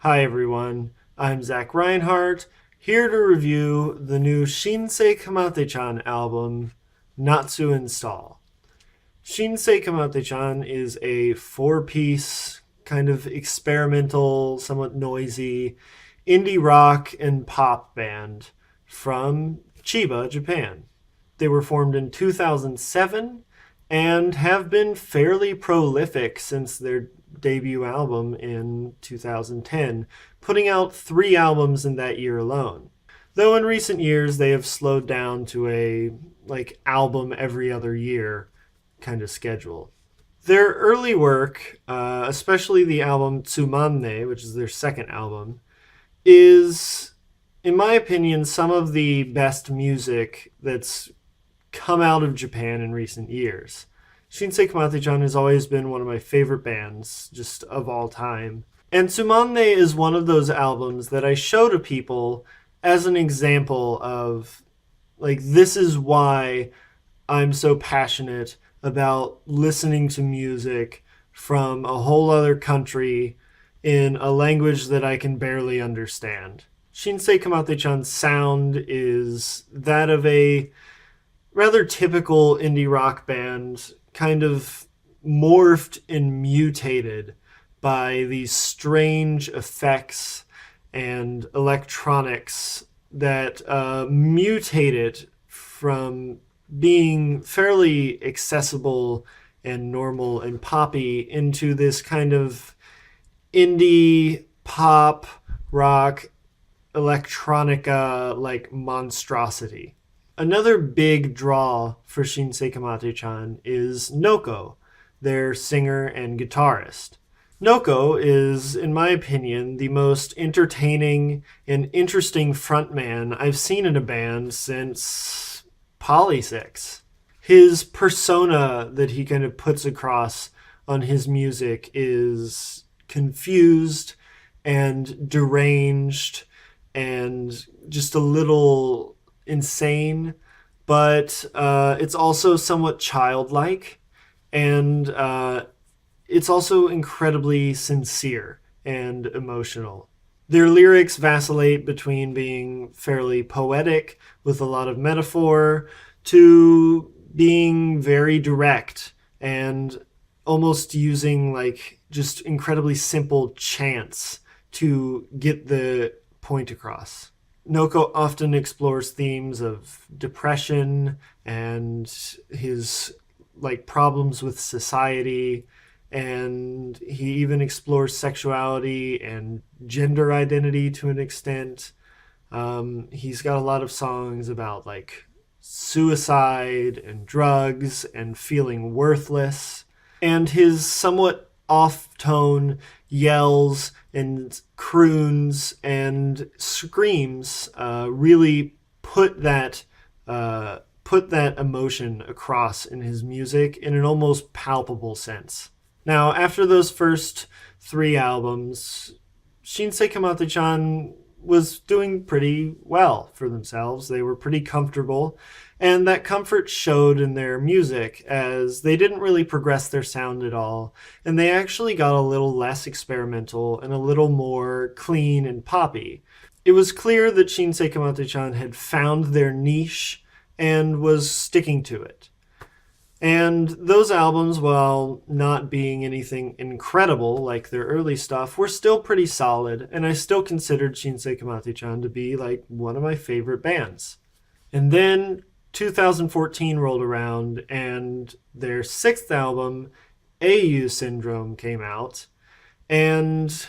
Hi everyone, I'm Zach Reinhardt, here to review the new Shinsei Kamattechan album, Natsu Install. Shinsei Kamattechan is a four-piece, kind of experimental, somewhat noisy, indie rock and pop band from Chiba, Japan. They were formed in 2007 and have been fairly prolific since their debut album in 2010, putting out 3 albums in that year alone. Though in recent years they have slowed down to a album every other year kind of schedule. Their early work, especially the album Tsumanne, which is their second album, is, in my opinion, some of the best music that's come out of Japan in recent years. Shinsei Kamattechan has always been one of my favorite bands, just of all time. And Tsumanne is one of those albums that I show to people as an example of, this is why I'm so passionate about listening to music from a whole other country in a language that I can barely understand. Shinsei Kamattechan's sound is that of a rather typical indie rock band, kind of morphed and mutated by these strange effects and electronics that mutated from being fairly accessible and normal and poppy into this kind of indie pop rock electronica like monstrosity. Another big draw for Shinsei Kamattechan is Noko, their singer and guitarist. Noko is, in my opinion, the most entertaining and interesting frontman I've seen in a band since Poly6. His persona that he kind of puts across on his music is confused and deranged and just a little insane, but it's also somewhat childlike, and it's also incredibly sincere and emotional. Their lyrics vacillate between being fairly poetic with a lot of metaphor to being very direct and almost using just incredibly simple chants to get the point across. Noko often explores themes of depression and his problems with society, and he even explores sexuality and gender identity to an extent. He's got a lot of songs about suicide and drugs and feeling worthless, and his somewhat off-tone yells and croons and screams really put that emotion across in his music in an almost palpable sense. Now, after those first 3 albums, Shinsei Kamattechan was doing pretty well for themselves. They were pretty comfortable, and that comfort showed in their music as they didn't really progress their sound at all, and they actually got a little less experimental and a little more clean and poppy. It was clear that Shinsei Kamattechan had found their niche and was sticking to it. And those albums, while not being anything incredible like their early stuff, were still pretty solid, and I still considered Shinsei Kamattechan to be one of my favorite bands. And then 2014 rolled around, and their 6th album, AU Syndrome, came out, and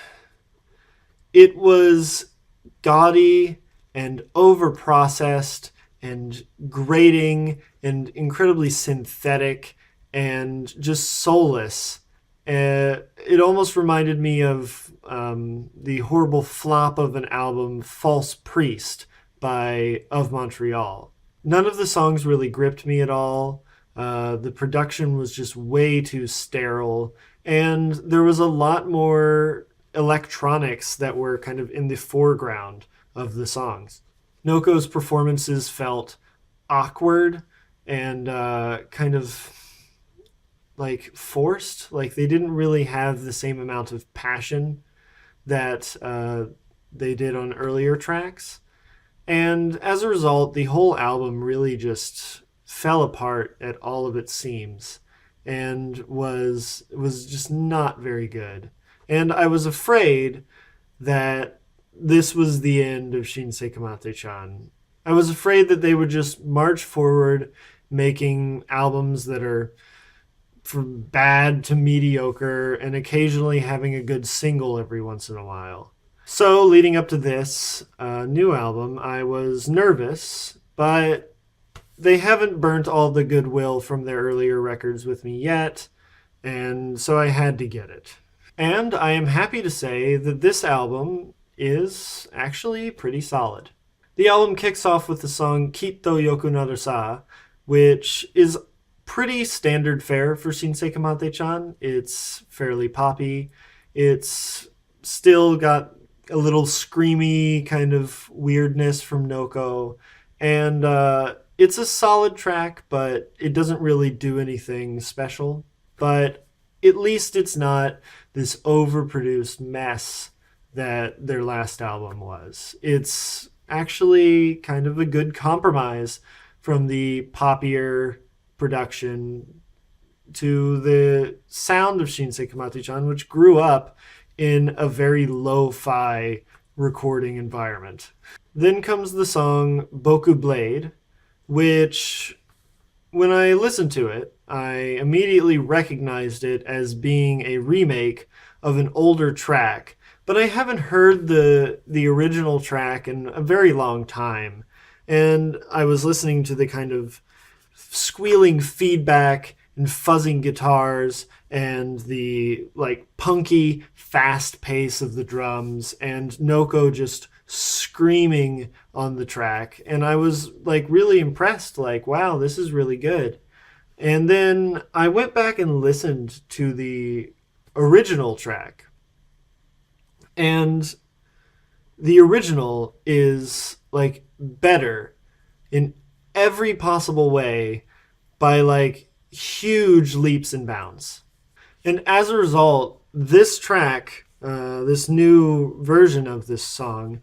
it was gaudy and overprocessed and grating and incredibly synthetic and just soulless. It almost reminded me of the horrible flop of an album, False Priest, by Of Montreal. None of the songs really gripped me at all. The production was just way too sterile, and there was a lot more electronics that were kind of in the foreground of the songs. Noko's performances felt awkward and kind of forced. They didn't really have the same amount of passion that they did on earlier tracks. And as a result, the whole album really just fell apart at all of its seams and was just not very good. And I was afraid that this was the end of Shinsei Kamattechan. I was afraid that they would just march forward making albums that are from bad to mediocre and occasionally having a good single every once in a while. So, leading up to this new album, I was nervous, but they haven't burnt all the goodwill from their earlier records with me yet, and so I had to get it. And I am happy to say that this album is actually pretty solid. The album kicks off with the song Kitto Yoku Sa, which is pretty standard fare for Shinsei Kamattechan. It's fairly poppy. It's still got a little screamy kind of weirdness from Noko. And it's a solid track, but it doesn't really do anything special. But at least it's not this overproduced mess that their last album was. It's actually kind of a good compromise from the poppier production to the sound of Shinsei Kamattechan, which grew up in a very lo-fi recording environment. Then comes the song Boku Blade, which, when I listened to it, I immediately recognized it as being a remake of an older track, but I haven't heard the original track in a very long time. And I was listening to the kind of squealing feedback and fuzzing guitars and the like punky fast pace of the drums and Noko just screaming on the track, and I was like really impressed, like, wow, this is really good. And then I went back and listened to the original track, and the original is like better in every possible way by like huge leaps and bounds. And as a result, this track, this new version of this song,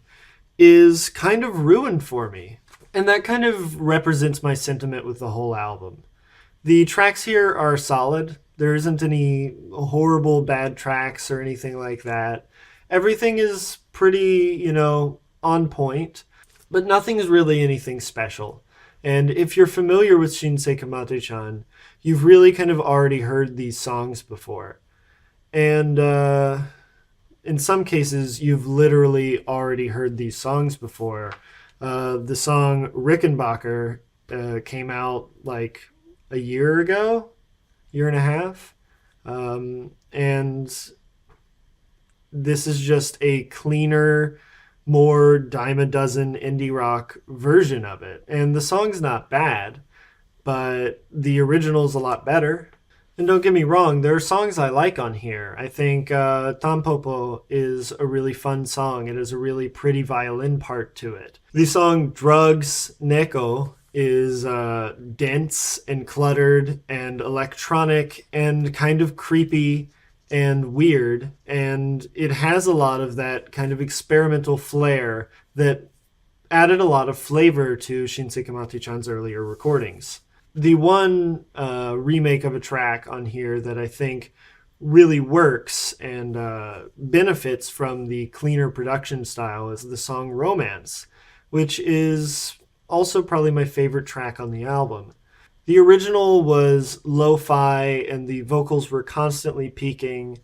is kind of ruined for me. And that kind of represents my sentiment with the whole album. The tracks here are solid. There isn't any horrible bad tracks or anything like that. Everything is pretty, on point, but nothing's really anything special. And if you're familiar with Shinsei Kamattechan, you've really kind of already heard these songs before. And in some cases, you've literally already heard these songs before. The song Rickenbacker came out like a year ago, year and a half. And this is just a cleaner, more dime a dozen indie rock version of it. And the song's not bad, but the original's a lot better. And don't get me wrong, there are songs I like on here. I think Tampopo is a really fun song. It has a really pretty violin part to it. The song Drugs Neko is dense and cluttered and electronic and kind of creepy and weird, and it has a lot of that kind of experimental flair that added a lot of flavor to Shinsei Kamattechan's earlier recordings. The one remake of a track on here that I think really works and benefits from the cleaner production style is the song Romance, which is also probably my favorite track on the album. The original was lo-fi and the vocals were constantly peaking.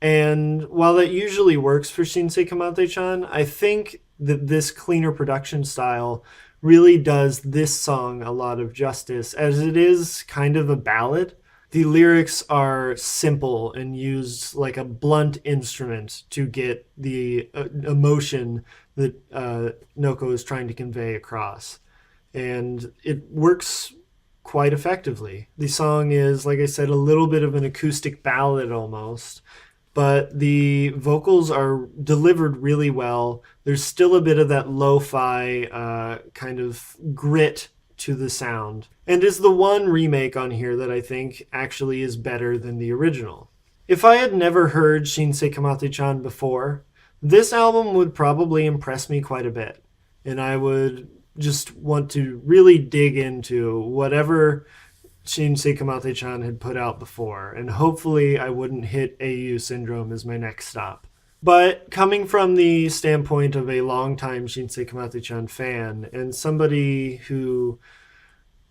And while that usually works for Shinsei Kamattechan, I think that this cleaner production style really does this song a lot of justice, as it is kind of a ballad. The lyrics are simple and use like a blunt instrument to get the emotion that Noko is trying to convey across. And it works quite effectively. The song is, like I said, a little bit of an acoustic ballad almost, but the vocals are delivered really well. There's still a bit of that lo-fi kind of grit to the sound, and is the one remake on here that I think actually is better than the original. If I had never heard Shinsei Kamattechan before, This album would probably impress me quite a bit, and I would just want to really dig into whatever Shinsei Kamattechan had put out before, and hopefully I wouldn't hit AU Syndrome as my next stop. But coming from the standpoint of a longtime Shinsei Kamattechan fan and somebody who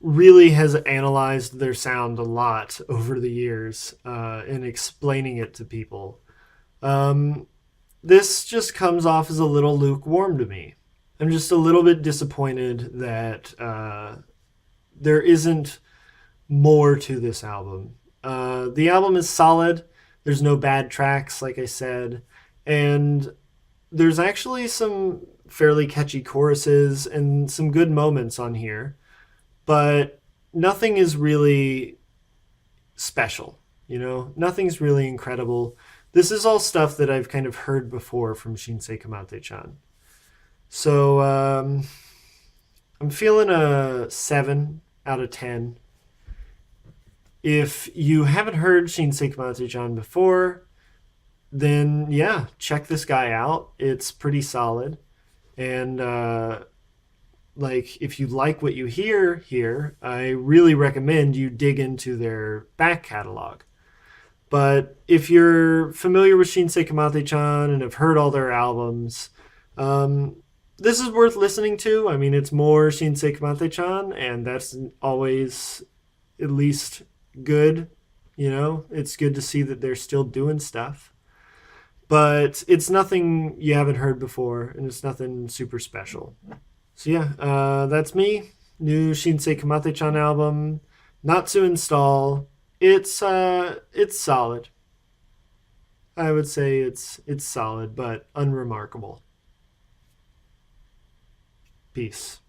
really has analyzed their sound a lot over the years in explaining it to people, um, this just comes off as a little lukewarm to me. I'm just a little bit disappointed that there isn't more to this album. The album is solid. There's no bad tracks, like I said, and there's actually some fairly catchy choruses and some good moments on here, but nothing is really special. Nothing's really incredible. This is all stuff that I've kind of heard before from Shinsei Kamattechan. So I'm feeling a 7 out of 10. If you haven't heard Shinsei Kamattechan before, then yeah, check this guy out. It's pretty solid. And if you like what you hear here, I really recommend you dig into their back catalog. But if you're familiar with Shinsei Kamattechan and have heard all their albums, this is worth listening to. I mean, it's more Shinsei Kamattechan, and that's always at least good. It's good to see that they're still doing stuff. But it's nothing you haven't heard before, and it's nothing super special. So yeah, that's me. New Shinsei Kamattechan album, Natsu install. It's solid. I would say it's solid, but unremarkable. Peace.